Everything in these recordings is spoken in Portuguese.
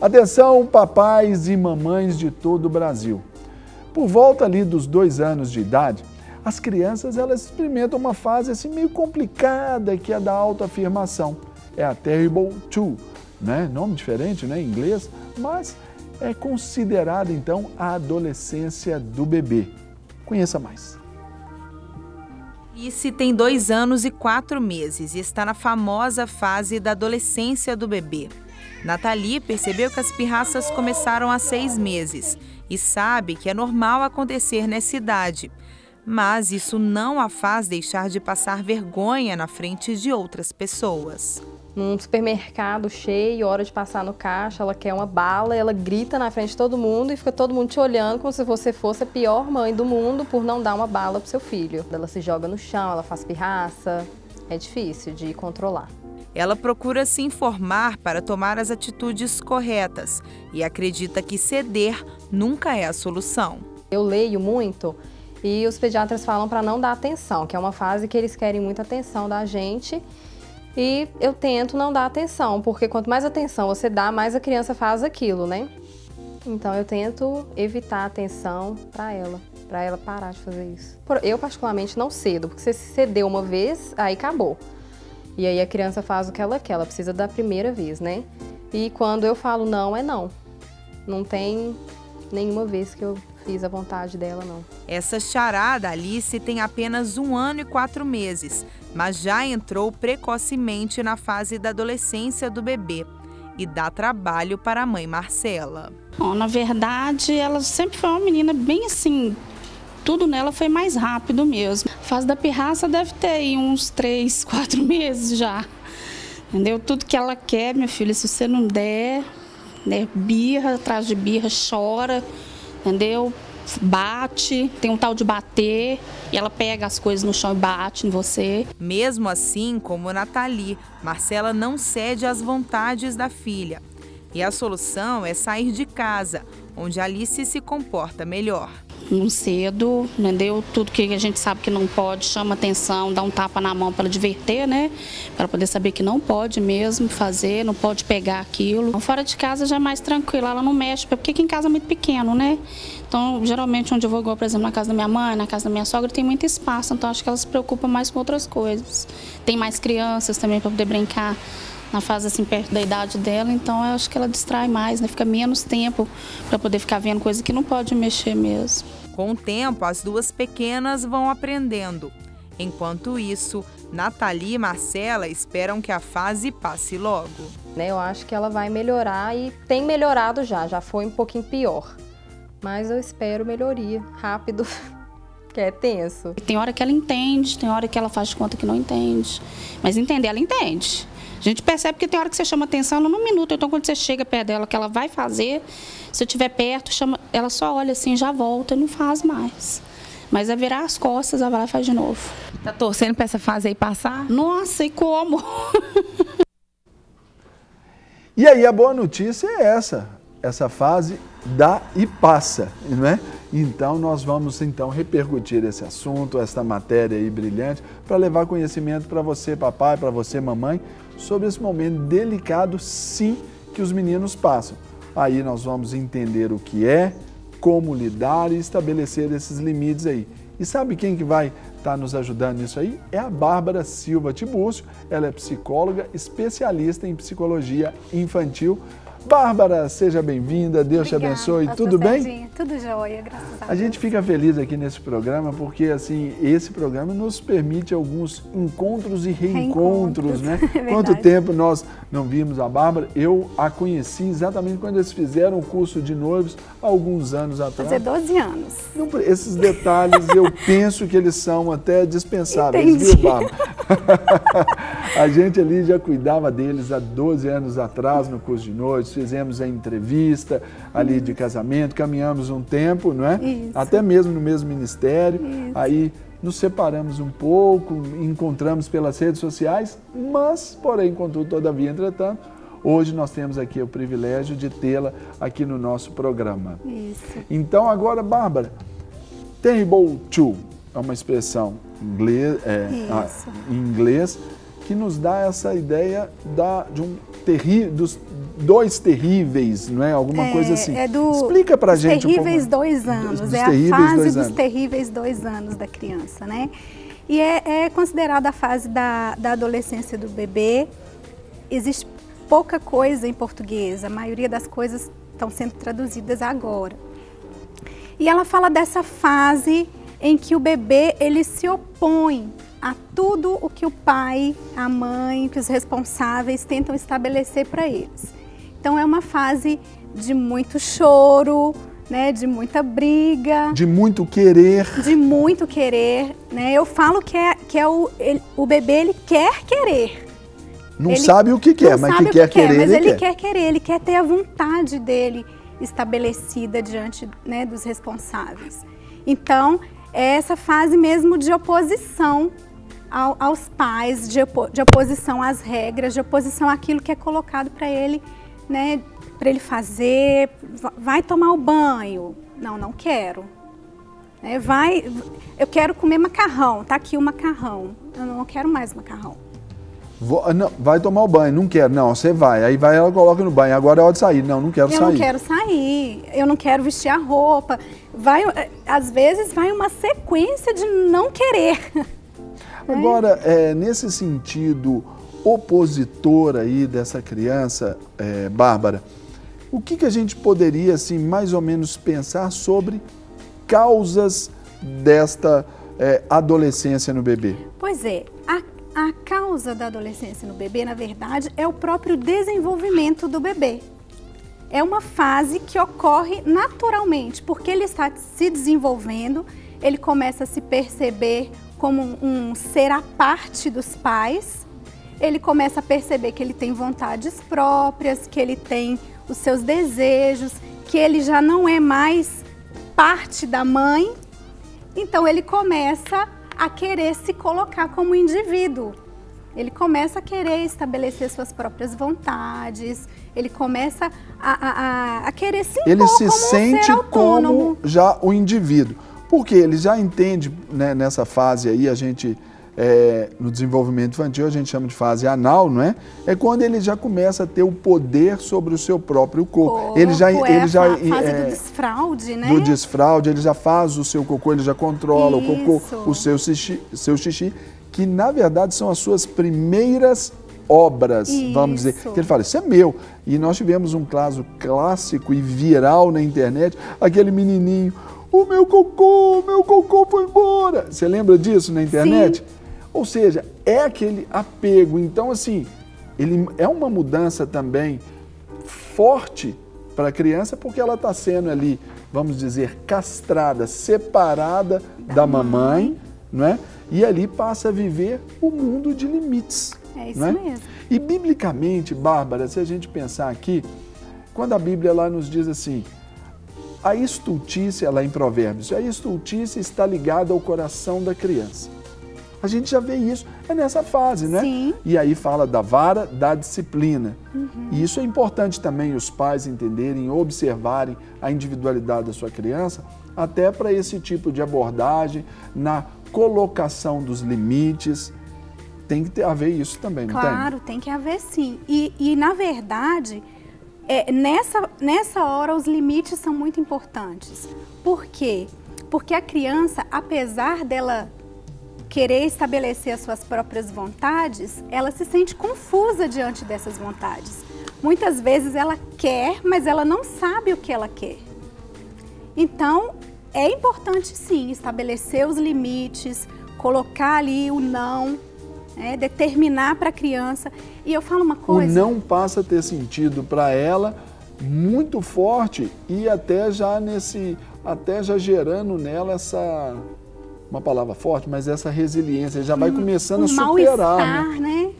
Atenção, papais e mamães de todo o Brasil. Por volta ali dos 2 anos de idade, as crianças elas experimentam uma fase assim meio complicada que é a da autoafirmação. É a Terrible Two, né? Nome diferente, né, em inglês, mas é considerada então a adolescência do bebê. Conheça mais. Alice tem 2 anos e 4 meses e está na famosa fase da adolescência do bebê. Nathalie percebeu que as pirraças começaram há 6 meses e sabe que é normal acontecer nessa idade. Mas isso não a faz deixar de passar vergonha na frente de outras pessoas. Num supermercado cheio, hora de passar no caixa, ela quer uma bala, ela grita na frente de todo mundo e fica todo mundo te olhando como se você fosse a pior mãe do mundo por não dar uma bala pro seu filho. Ela se joga no chão, ela faz pirraça, é difícil de controlar. Ela procura se informar para tomar as atitudes corretas e acredita que ceder nunca é a solução. Eu leio muito e os pediatras falam para não dar atenção, que é uma fase que eles querem muita atenção da gente. E eu tento não dar atenção, porque quanto mais atenção você dá, mais a criança faz aquilo, né? Então eu tento evitar a atenção para ela parar de fazer isso. Eu particularmente não cedo, porque se você cedeu uma vez, aí acabou. E aí a criança faz o que ela quer, ela precisa da primeira vez, né? E quando eu falo não, é não. Não tem nenhuma vez que eu fiz a vontade dela, não. Essa charada, Alice, tem apenas 1 ano e 4 meses, mas já entrou precocemente na fase da adolescência do bebê e dá trabalho para a mãe Marcela. Bom, na verdade, ela sempre foi uma menina bem assim, tudo nela foi mais rápido mesmo. A fase da pirraça deve ter aí uns 3, 4 meses já, entendeu? Tudo que ela quer, minha filha, se você não der, né, birra, atrás de birra, chora, entendeu? Bate, tem um tal de bater, e ela pega as coisas no chão e bate em você. Mesmo assim, como Nathalie, Marcela não cede às vontades da filha. E a solução é sair de casa, onde Alice se comporta melhor. Não cedo, entendeu? Tudo que a gente sabe que não pode, chama atenção, dá um tapa na mão para ela diverter, né? Para ela poder saber que não pode mesmo fazer, não pode pegar aquilo. Fora de casa já é mais tranquila, ela não mexe, porque aqui em casa é muito pequeno, né? Então, geralmente, onde eu vou, igual, por exemplo, na casa da minha mãe, na casa da minha sogra, tem muito espaço, então acho que ela se preocupa mais com outras coisas. Tem mais crianças também para poder brincar na fase assim, perto da idade dela, então eu acho que ela distrai mais, né? Fica menos tempo para poder ficar vendo coisa que não pode mexer mesmo. Com o tempo, as 2 pequenas vão aprendendo. Enquanto isso, Nathalie e Marcela esperam que a fase passe logo. Eu acho que ela vai melhorar e tem melhorado já foi um pouquinho pior. Mas eu espero melhoria, rápido, que é tenso. Tem hora que ela entende, tem hora que ela faz de conta que não entende. Mas entender, ela entende. A gente percebe que tem hora que você chama atenção ela num minuto, então quando você chega perto dela, que ela vai fazer, se eu estiver perto, ela só olha assim, já volta e não faz mais. Mas é virar as costas, ela vai lá e faz de novo. Tá torcendo para essa fase aí passar? Nossa, e como? E aí a boa notícia é essa fase dá e passa, né? Então nós vamos então repercutir esse assunto, esta matéria aí brilhante, para levar conhecimento para você, papai, para você, mamãe, sobre esse momento delicado, sim, que os meninos passam. Aí nós vamos entender o que é, como lidar e estabelecer esses limites aí. E sabe quem que vai estar nos ajudando nisso aí? É a Bárbara Silva Tibúrcio, ela é psicóloga, especialista em psicologia infantil. Bárbara, seja bem-vinda, Deus te abençoe, tudo bem? Tudo jóia, graças a Deus. A gente fica feliz aqui nesse programa porque, assim, esse programa nos permite alguns encontros e reencontros, né? Quanto tempo nós não vimos a Bárbara? Eu a conheci exatamente quando eles fizeram o curso de noivos, há alguns anos atrás. Fazer 12 anos. Esses detalhes eu penso que eles são até dispensáveis, entendi, viu, Bárbara? A gente ali já cuidava deles há 12 anos atrás no curso de noivos, fizemos a entrevista ali de casamento, caminhamos um tempo, não é? Isso. Até mesmo no mesmo ministério. Isso. Aí nos separamos um pouco, encontramos pelas redes sociais, mas, porém, contudo, todavia, entretanto, hoje nós temos aqui o privilégio de tê-la aqui no nosso programa. Isso. Então, agora, Bárbara, terrible two é uma expressão em inglês que que nos dá essa ideia dos dois terríveis, não é? Alguma coisa assim. Explica pra gente terríveis 2 anos, dos é terríveis a fase 2 dos anos. terríveis 2 anos da criança, né? E é considerada a fase da adolescência do bebê. Existe pouca coisa em português, a maioria das coisas estão sendo traduzidas agora. E ela fala dessa fase em que o bebê ele se opõe a tudo o que o pai, a mãe, que os responsáveis tentam estabelecer para eles. Então é uma fase de muito choro, né, de muita briga. De muito querer. De muito querer, né? Eu falo que o bebê ele quer querer. Não sabe o que quer, mas que quer querer, mas ele quer querer, ele quer ter a vontade dele estabelecida diante, né, dos responsáveis. Então, é essa fase mesmo de oposição aos pais, de oposição às regras, de oposição àquilo que é colocado para ele, né, para ele fazer. Vai tomar o banho. Não quero. Eu quero comer macarrão, tá aqui o macarrão. Eu não quero mais macarrão. Vai tomar o banho, não quero. Não, você vai. Aí vai, ela coloca no banho. Agora é hora de sair. Não quero sair. Eu não quero sair. Eu não quero vestir a roupa. Às vezes vai uma sequência de não querer. Agora, nesse sentido opositor aí dessa criança, Bárbara, o que a gente poderia, assim, mais ou menos pensar sobre causas desta adolescência no bebê? Pois é, a causa da adolescência no bebê, na verdade, é o próprio desenvolvimento do bebê. É uma fase que ocorre naturalmente, porque ele está se desenvolvendo, ele começa a se perceber como um ser à parte dos pais, ele começa a perceber que ele tem vontades próprias, que ele tem os seus desejos, que ele já não é mais parte da mãe, então ele começa a querer se colocar como indivíduo. Ele começa a querer estabelecer suas próprias vontades, ele começa a querer se impor ele se como sente um ser autônomo. como já o indivíduo. Porque ele já entende, né, nessa fase aí, a gente, no desenvolvimento infantil, a gente chama de fase anal, não é? É quando ele já começa a ter o poder sobre o seu próprio corpo. Ele já fase do desfraude, né? Do desfraude, ele já faz o seu cocô, ele já controla o cocô, o seu xixi, que na verdade são as suas primeiras obras, vamos dizer. Que ele fala, isso é meu. E nós tivemos um caso clássico e viral na internet, aquele menininho, o meu cocô foi embora. Você lembra disso na internet? Sim. Ou seja, é aquele apego. Então, assim, ele é uma mudança também forte para a criança, porque ela está sendo ali, vamos dizer, castrada, separada da mamãe, não é? E ali passa a viver o mundo de limites. É isso mesmo. E biblicamente, Bárbara, se a gente pensar aqui, quando a Bíblia lá nos diz assim, a estultícia, lá em Provérbios, a estultícia está ligada ao coração da criança. A gente já vê isso, é nessa fase, né? Sim. E aí fala da vara, da disciplina. E isso é importante também os pais entenderem, observarem a individualidade da sua criança, até para esse tipo de abordagem, na colocação dos limites. Tem que haver isso também, não tem? Claro, tem que haver sim. E na verdade, nessa hora os limites são muito importantes. Por quê? Porque a criança, apesar dela querer estabelecer as suas próprias vontades, ela se sente confusa diante dessas vontades. Muitas vezes ela quer, mas ela não sabe o que ela quer. Então, é importante sim estabelecer os limites, colocar ali o não, determinar para a criança. E eu falo uma coisa... O não passa a ter sentido para ela muito forte e até já gerando nela essa... Uma palavra forte, mas essa resiliência já vai começando a superar. Né?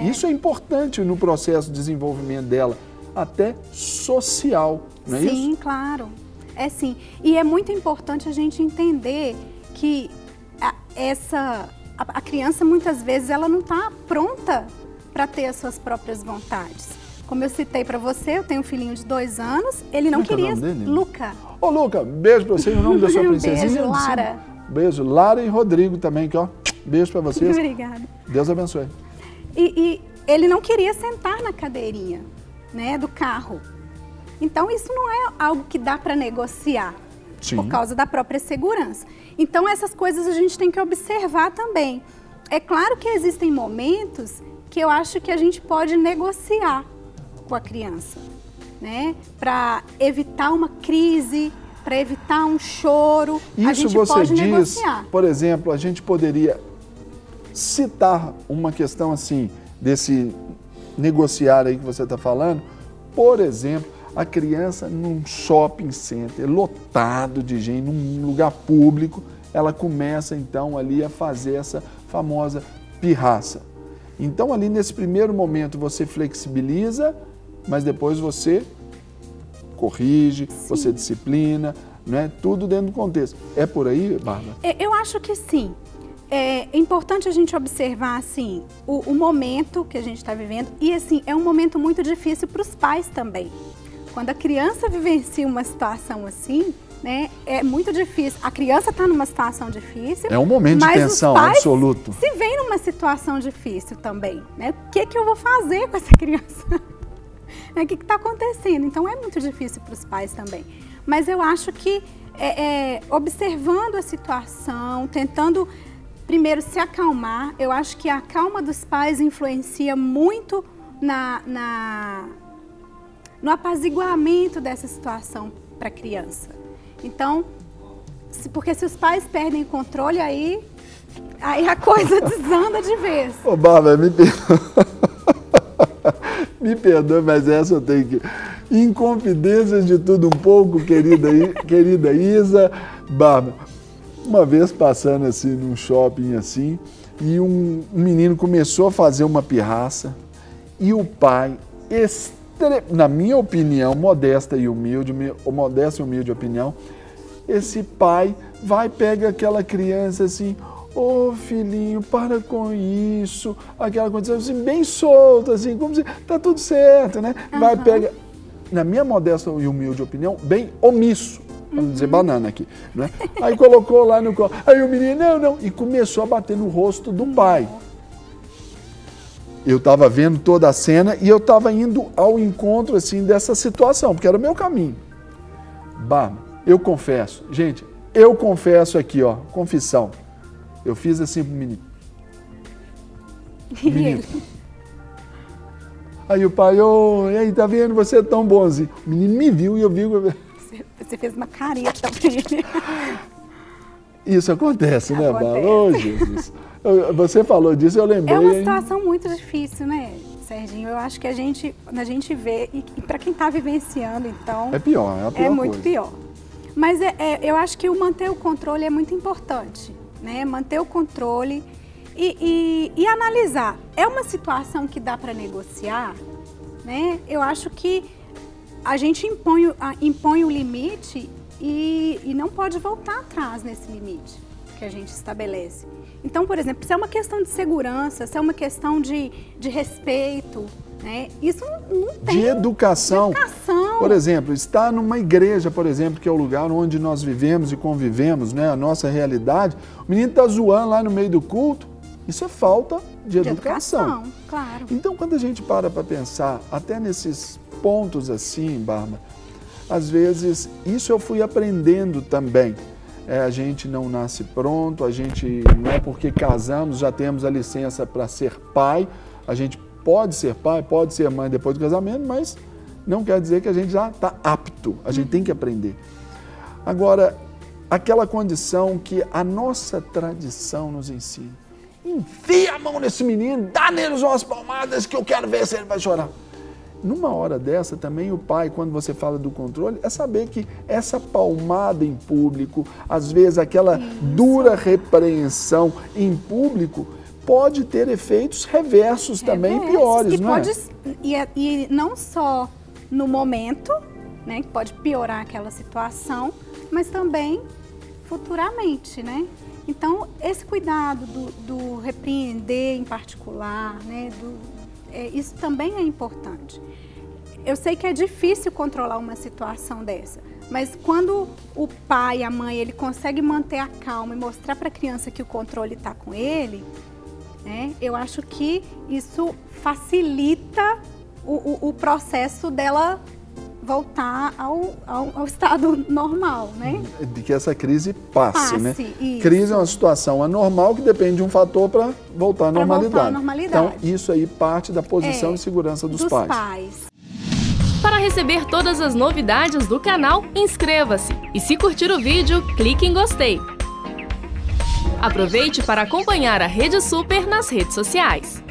Isso é importante no processo de desenvolvimento dela, até social, não é isso? Sim, claro. É sim. E é muito importante a gente entender que a criança, muitas vezes, ela não está pronta para ter as suas próprias vontades. Como eu citei para você, eu tenho um filhinho de 2 anos, ele não queria... Luca. Ô, Luca, beijo para você em nome da sua princesinha. Beijo, Lara. Beijo, Lara e Rodrigo também, que ó, beijo para vocês. Obrigada. Deus abençoe. e ele não queria sentar na cadeirinha, né, do carro. Então, isso não é algo que dá para negociar, Sim. por causa da própria segurança. Então, essas coisas a gente tem que observar também. É claro que existem momentos que eu acho que a gente pode negociar com a criança, né? Para evitar uma crise, para evitar um choro, Isso a gente você pode diz, negociar. por exemplo, a gente poderia citar uma questão assim, desse negociar aí que você está falando, por exemplo, a criança num shopping center, lotado de gente, num lugar público, ela começa então ali a fazer essa famosa pirraça. Então ali nesse primeiro momento você flexibiliza, mas depois você corrige, Sim. você disciplina, né? Tudo dentro do contexto. É por aí, Bárbara? Eu acho que sim. É importante a gente observar assim, o momento que a gente está vivendo e assim, é um momento muito difícil para os pais também. Quando a criança vivencia uma situação assim, né, é muito difícil. A criança está numa situação difícil. É um momento de tensão os pais absoluto. Se vem numa situação difícil também, né? O que eu vou fazer com essa criança? O que está acontecendo? Então é muito difícil para os pais também. Mas eu acho que observando a situação, tentando primeiro se acalmar, eu acho que a calma dos pais influencia muito no apaziguamento dessa situação para a criança. Então, porque se os pais perdem o controle, aí a coisa desanda de vez. Ô, Bárbara, me perdoe, mas essa eu tenho que... Inconfidências de tudo um pouco, querida Isa. Bárbara, uma vez passando assim num shopping assim, e um menino começou a fazer uma pirraça, e o pai, na minha opinião, modesta e humilde opinião, esse pai vai, pega aquela criança assim, ô filhinho, para com isso, aquela condição assim, bem solta, assim, como se tá tudo certo, né? Vai, pega, na minha modesta e humilde opinião, bem omisso, vamos dizer banana aqui, né? Aí colocou lá no colo, aí o menino, não, e começou a bater no rosto do pai. Eu estava vendo toda a cena e eu estava indo ao encontro assim dessa situação, porque era o meu caminho. Bárbara, eu confesso, gente, aqui, ó, confissão. Eu fiz assim pro menino. Aí o pai, e aí, tá vendo? Você é tão bonzinho. O menino me viu e eu vi. Você fez uma careta pra ele. Isso acontece, né, Bárbara? Ô, Jesus. Você falou disso, eu lembrei. É uma situação muito difícil, né, Serginho? Eu acho que a gente vê, e para quem está vivenciando, então... É pior, é a pior coisa. É muito pior. Mas eu acho que manter o controle é muito importante, né? Manter o controle e analisar. É uma situação que dá para negociar, né? Eu acho que a gente impõe o limite e não pode voltar atrás nesse limite que a gente estabelece. Então, por exemplo, se é uma questão de segurança, se é uma questão de respeito, né? Isso não tem... De educação. Por exemplo, estar numa igreja, por exemplo, que é o lugar onde nós vivemos e convivemos, né? A nossa realidade. O menino está zoando lá no meio do culto. Isso é falta de educação. Claro. Então, quando a gente para pensar, até nesses pontos assim, Bárbara, às vezes, isso eu fui aprendendo também. A gente não nasce pronto, a gente não é porque casamos, já temos a licença para ser pai. A gente pode ser pai, pode ser mãe depois do casamento, mas não quer dizer que a gente já está apto. A gente tem que aprender. Agora, aquela condição que a nossa tradição nos ensina. Enfia a mão nesse menino, dá neles umas palmadas que eu quero ver se ele vai chorar. Numa hora dessa também o pai, quando você fala do controle, é saber que essa palmada em público, às vezes aquela dura repreensão em público, pode ter efeitos reversos também piores, não é? E não só no momento, né, que pode piorar aquela situação, mas também futuramente, né? Então, esse cuidado do repreender em particular, né, isso também é importante. Eu sei que é difícil controlar uma situação dessa, mas quando o pai, a mãe, ele consegue manter a calma e mostrar para a criança que o controle está com ele, né? Eu acho que isso facilita o processo dela voltar ao estado normal, né? De que essa crise passe, né? Isso. Crise é uma situação anormal que depende de um fator para voltar à normalidade. Voltar à normalidade. Então, isso aí parte da posição de segurança dos pais. Para receber todas as novidades do canal, inscreva-se. E se curtir o vídeo, clique em gostei. Aproveite para acompanhar a Rede Super nas redes sociais.